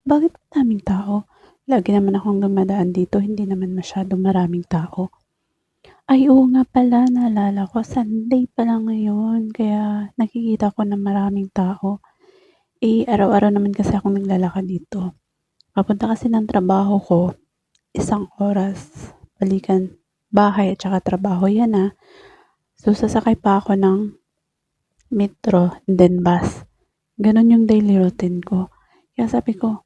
bakit ang daming tao? Lagi naman akong dumadaan dito, hindi naman masyadong maraming tao. Ay, oo nga pala, naalala ko, Sunday pala ngayon, kaya nakikita ko na maraming tao. Eh, araw-araw naman kasi akong naglalakad dito. Papunta kasi ng trabaho ko, 1 oras, balikan bahay at saka trabaho yan ah. So, sasakay pa ako ng metro and then bus. Ganon yung daily routine ko. Kaya sabi ko,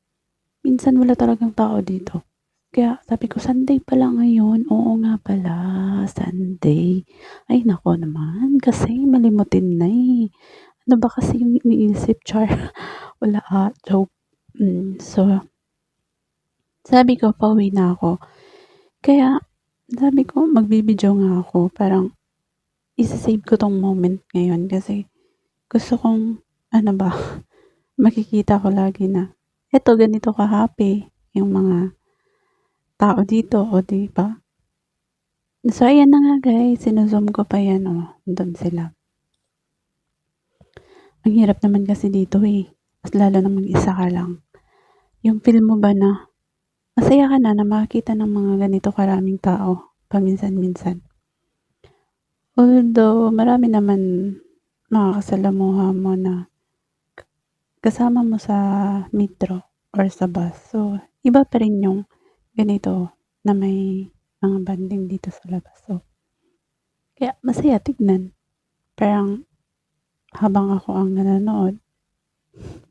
minsan wala talagang tao dito. Kaya sabi ko, Sunday pala ngayon. Oo nga pala, Sunday. Ay, nako naman. Kasi malimutin na eh. Ano ba kasi yung iniisip, Char? Wala joke. So, sabi ko, pauwi na ako. Kaya, sabi ko, magbibideo nga ako. Parang, isa-save ko tong moment ngayon. Kasi, gusto kong, ano ba, makikita ko lagi na, eto, ganito ka-happy. Yung mga tao dito, o di ba? So, ayan na nga guys, sinuzoom ko pa yan, doon sila. Ang hirap naman kasi dito eh, mas lalo na mag-isa ka lang. Yung feel mo ba na, masaya ka na makakita ng mga ganito karaming tao, paminsan-minsan. Although, marami naman makakasalamuha mo na kasama mo sa metro or sa bus. So, iba pa rin yung ganito na may mga banding dito sa labas. So, kaya masaya tignan. Parang habang ako ang nanonood,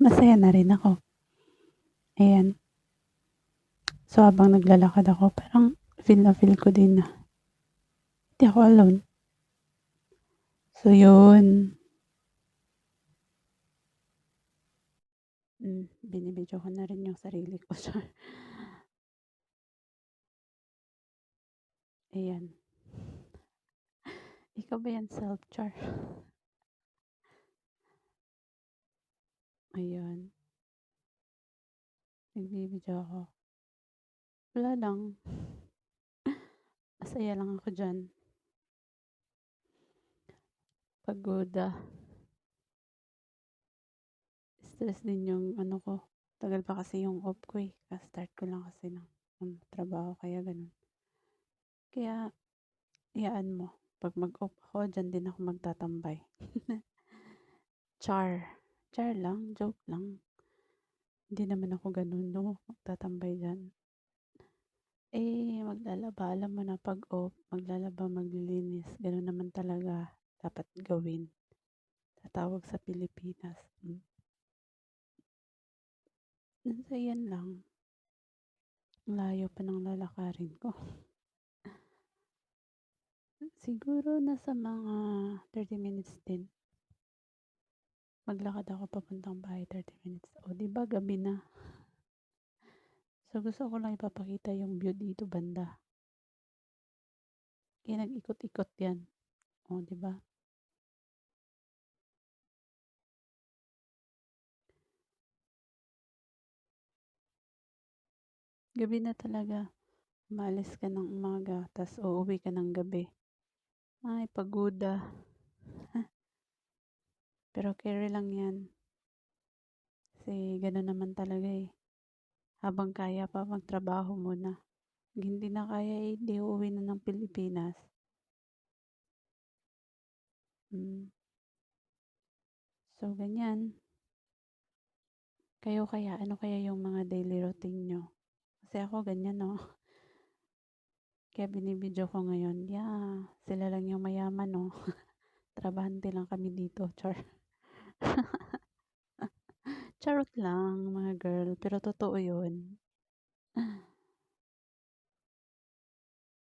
masaya na rin ako. Ayan. So, habang naglalakad ako, parang feel na feel ko din na hindi ako alone. So, yun. Binibidyo ko na rin yung sarili ko. Ayan. Ikaw ba yan, self-char? Ayan. Nagbibidyo ako. Wala lang. Masaya lang ako dyan. Pagoda. Stress din yung ano ko. Tagal pa kasi yung off ko eh. Start ko lang kasi ng trabaho. Kaya ganun. Kaya, iyaan mo. Pag mag-off ako, dyan din ako magtatambay. Char. Char lang. Joke lang. Hindi naman ako ganun, no? Magtatambay dyan. Eh, maglalaba. Alam mo na pag off, maglalaba, maglilinis. Ganun naman talaga dapat gawin. Tatawag sa Pilipinas. So, yan lang. Layo pa ng lalakarin ko. Siguro nasa mga 30 minutes din. Maglakad ako papuntang bahay 30 minutes. O, di ba gabi na? So, gusto ko lang ipapakita yung view dito banda. Kaya nag-ikot-ikot yan. O, di ba? Gabi na talaga. Umalis ka ng umaga, tas uuwi ka ng gabi. Ay, pagoda. Pero carry lang yan. Kasi gano'n naman talaga eh. Habang kaya pa, magtrabaho muna. Pag hindi na kaya eh, di uuwi na ng Pilipinas. So, ganyan. Kayo kaya, ano kaya yung mga daily routine nyo? Kasi ako ganyan, no? Kaya binibidyo ko ngayon. Yeah, sila lang yung mayaman, no? Trabahante lang kami dito, char. Charot lang, mga girl. Pero totoo yun.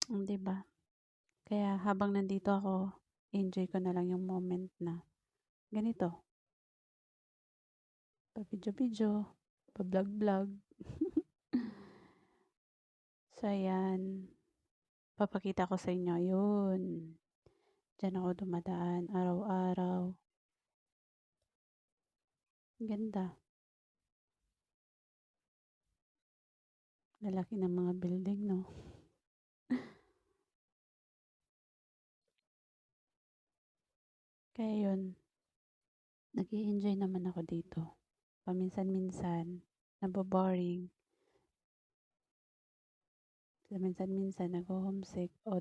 'Di ba? Kaya habang nandito ako, enjoy ko na lang yung moment na ganito. Pa-video-video, pa-vlog-vlog. So, ayan. Papakita ko sa inyo. Yun. Diyan ako dumadaan araw-araw. Ganda. Lalaki ng mga building, no? Kaya yun, nag enjoy naman ako dito. Paminsan-minsan. nabo-boring. Minsan-minsan naho-homesick o